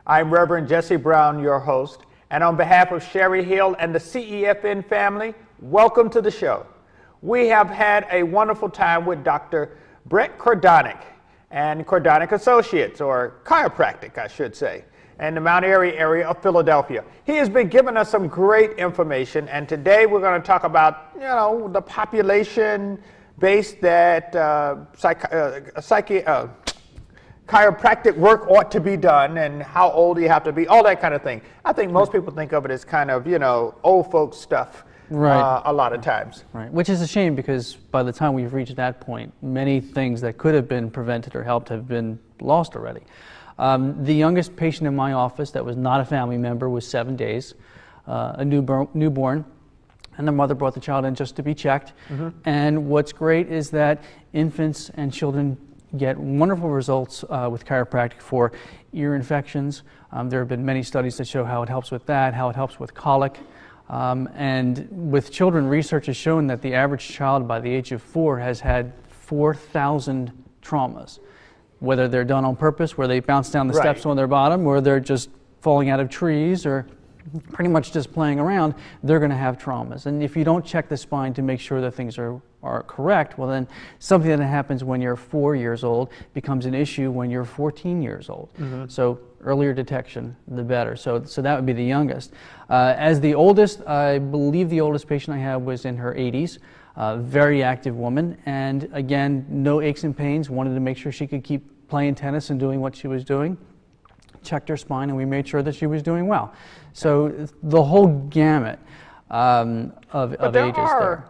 I'm Reverend Jesse Brown, your host, and on behalf of Sherry Hill and the CEFN family, welcome to the show. We have had a wonderful time with Dr. Brett Cordonic and Cordonic Associates, or Chiropractic, I should say, in the Mount Airy area of Philadelphia. He has been giving us some great information, and today we're going to talk about, the population-based that chiropractic work ought to be done and how old you have to be, all that kind of thing. I think most people think of it as kind of, old folks stuff. Right. A lot of times. Right, which is a shame because by the time we've reached that point, many things that could have been prevented or helped have been lost already. The youngest patient in my office that was not a family member was 7 days, a newborn, and the mother brought the child in just to be checked. Mm-hmm. And what's great is that infants and children get wonderful results with chiropractic for ear infections. There have been many studies that show how it helps with that, how it helps with colic. And with children, research has shown that the average child by the age of 4 has had 4,000 traumas, whether they're done on purpose, where they bounce down the steps on their bottom, or they're just falling out of trees, or pretty much just playing around, they're going to have traumas. And if you don't check the spine to make sure that things are correct, well then something that happens when you're 4 years old becomes an issue when you're 14 years old. Mm-hmm. So earlier detection, the better. So that would be the youngest. As the oldest, I believe the oldest patient I had was in her 80s. Very active woman, and again, no aches and pains. Wanted to make sure she could keep playing tennis and doing what she was doing. Checked her spine, and we made sure that she was doing well. So the whole gamut of ages there. Are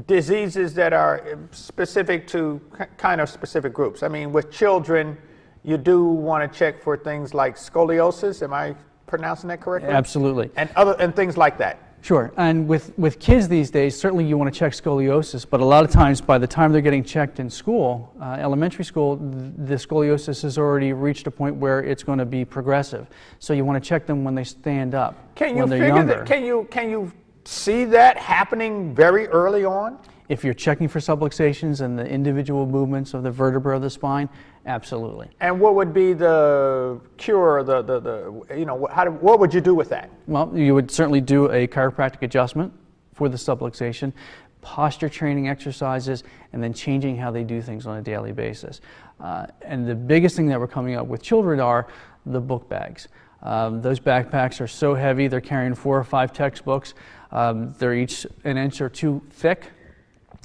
diseases that are specific to kind of specific groups. I mean, with children, you do want to check for things like scoliosis. Am I pronouncing that correctly? Absolutely. And things like that. Sure, and with kids these days, certainly you want to check scoliosis, but a lot of times by the time they're getting checked in school, elementary school, the scoliosis has already reached a point where it's going to be progressive. So you want to check them when they stand up, when they're younger. Can you see that happening very early on? If you're checking for subluxations and the individual movements of the vertebra of the spine, absolutely. And what would be the cure? What would you do with that? Well, you would certainly do a chiropractic adjustment for the subluxation, posture training exercises, and then changing how they do things on a daily basis. And the biggest thing that we're coming up with children are the book bags. Those backpacks are so heavy, they're carrying 4 or 5 textbooks. They're each an inch or 2 thick.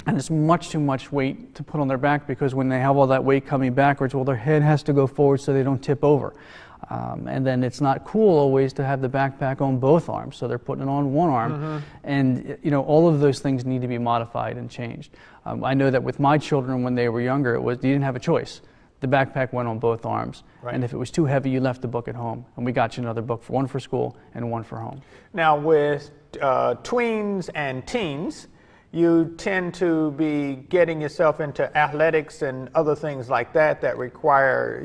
And it's much too much weight to put on their back because when they have all that weight coming backwards, well, their head has to go forward so they don't tip over. And then it's not cool always to have the backpack on both arms, so they're putting it on one arm. Mm-hmm. And all of those things need to be modified and changed. I know that with my children when they were younger, you didn't have a choice. The backpack went on both arms. Right. And if it was too heavy, you left the book at home. And we got you another book, one for school and one for home. Now with tweens and teens, you tend to be getting yourself into athletics and other things like that require,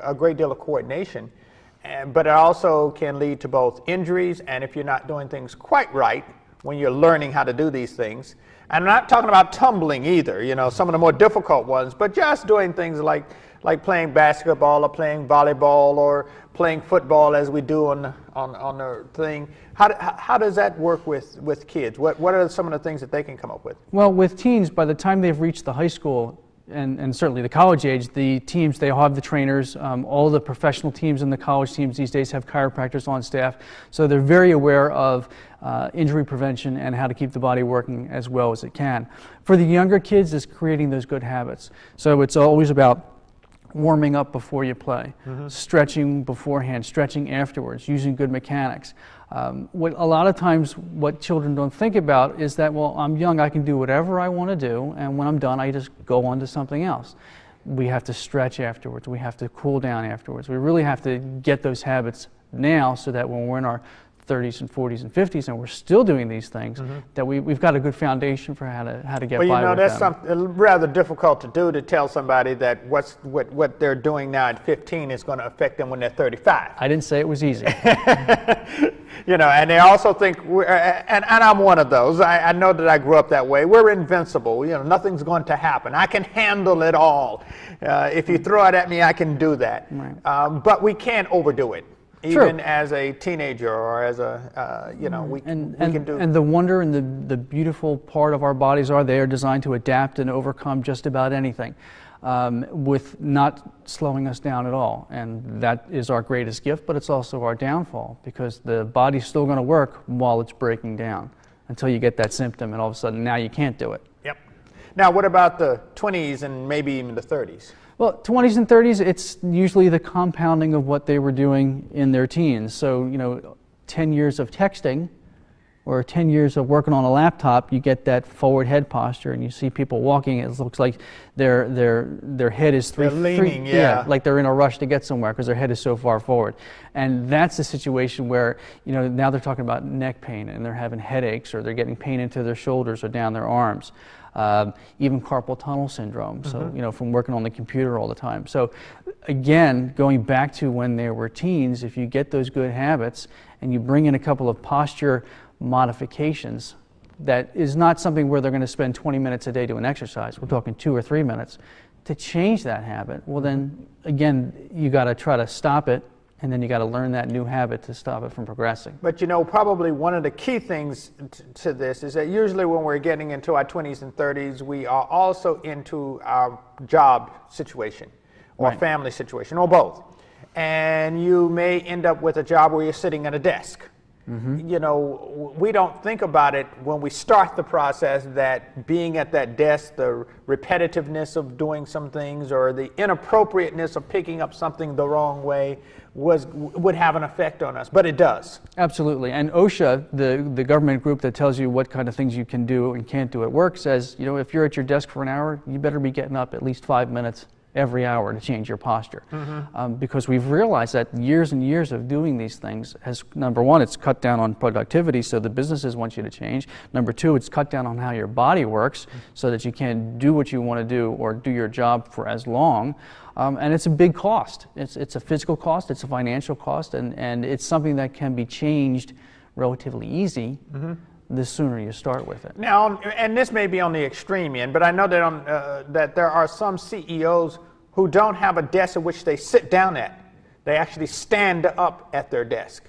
a great deal of coordination. But it also can lead to both injuries, and if you're not doing things quite right when you're learning how to do these things. And I'm not talking about tumbling either, some of the more difficult ones, but just doing things like playing basketball or playing volleyball or playing football as we do on the thing. How does that work with kids? What are some of the things that they can come up with? Well, with teens, by the time they've reached the high school and certainly the college age, the teams, they all have the trainers. All the professional teams and the college teams these days have chiropractors on staff. So they're very aware of injury prevention and how to keep the body working as well as it can. For the younger kids, it's creating those good habits. So it's always about warming up before you play, mm-hmm. stretching beforehand, stretching afterwards, using good mechanics. A lot of times what children don't think about is that, well, I'm young, I can do whatever I want to do, and when I'm done, I just go on to something else. We have to stretch afterwards. We have to cool down afterwards. We really have to get those habits now so that when we're in our 30s and 40s and 50s, and we're still doing these things, that we've got a good foundation for how to get by with them. Well, that's something rather difficult to do, to tell somebody that what they're doing now at 15 is going to affect them when they're 35. I didn't say it was easy. And they also think, and I'm one of those. I know that I grew up that way. We're invincible. Nothing's going to happen. I can handle it all. If you throw it at me, I can do that. Right. But we can't overdo it. True. Even as a teenager or as a, we can do. And the wonder and the beautiful part of our bodies they are designed to adapt and overcome just about anything, with not slowing us down at all. And that is our greatest gift, but it's also our downfall, because the body's still going to work while it's breaking down until you get that symptom, and all of a sudden now you can't do it. Yep. Now, what about the 20s and maybe even the 30s? Well, 20s and 30s, it's usually the compounding of what they were doing in their teens. So, 10 years of texting or 10 years of working on a laptop, you get that forward head posture, and you see people walking, it looks like their head is they're leaning, like they're in a rush to get somewhere because their head is so far forward. And that's the situation where, now they're talking about neck pain, and they're having headaches, or they're getting pain into their shoulders or down their arms. Even carpal tunnel syndrome, so from working on the computer all the time. So again, going back to when they were teens, if you get those good habits and you bring in a couple of posture modifications, that is not something where they're going to spend 20 minutes a day doing exercise. We're talking 2 or 3 minutes to change that habit. Well, then again, you got to try to stop it, and then you got to learn that new habit to stop it from progressing. But probably one of the key things to this is that usually when we're getting into our 20s and 30s, we are also into our job situation or family situation, or both. And you may end up with a job where you're sitting at a desk. We don't think about it when we start the process, that being at that desk, the repetitiveness of doing some things, or the inappropriateness of picking up something the wrong way would have an effect on us, but it does. Absolutely. And OSHA, the government group that tells you what kind of things you can do and can't do at work, says, if you're at your desk for an hour, you better be getting up at least 5 minutes every hour to change your posture. Because we've realized that years and years of doing these things has, number one, it's cut down on productivity, so the businesses want you to change. Number two, it's cut down on how your body works, so that you can't do what you want to do or do your job for as long. And it's a big cost. It's a physical cost, it's a financial cost, and it's something that can be changed relatively easy. The sooner you start with it. Now, and this may be on the extreme end, but I know that that there are some CEOs who don't have a desk at which they sit down at. They actually stand up at their desk.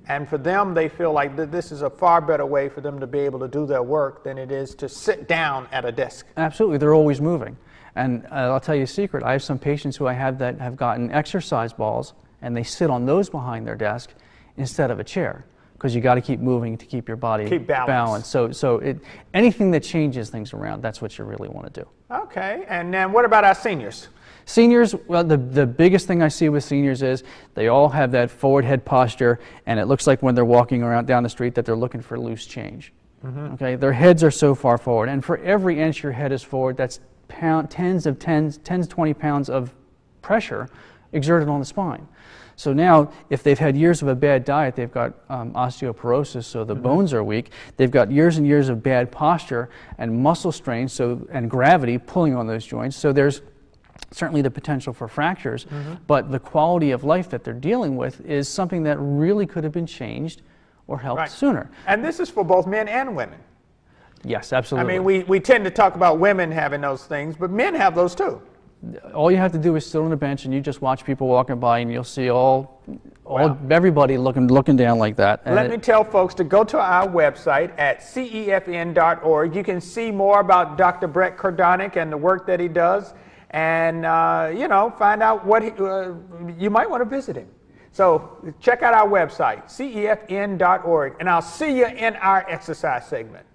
And for them, they feel like that this is a far better way for them to be able to do their work than it is to sit down at a desk. Absolutely, they're always moving. And I'll tell you a secret, I have some patients who I have that have gotten exercise balls, and they sit on those behind their desk instead of a chair, because you got to keep moving to keep your body balanced. So anything that changes things around, that's what you really want to do. Okay, and then what about our seniors? Seniors, well, the biggest thing I see with seniors is they all have that forward head posture, and it looks like when they're walking around down the street that they're looking for loose change. Okay, their heads are so far forward, and for every inch your head is forward, that's 10 to 20 pounds of pressure exerted on the spine. So now, if they've had years of a bad diet, they've got osteoporosis, so the bones are weak. They've got years and years of bad posture and muscle strain, and gravity pulling on those joints. So there's certainly the potential for fractures, but the quality of life that they're dealing with is something that really could have been changed or helped sooner. And this is for both men and women. Yes, absolutely. I mean, we tend to talk about women having those things, but men have those too. All you have to do is sit on a bench and you just watch people walking by, and you'll see everybody looking down like that. And let me tell folks to go to our website at CEFN.org. You can see more about Dr. Brett Kordonic and the work that he does, and find out what you might want to visit him. So check out our website, CEFN.org, and I'll see you in our exercise segment.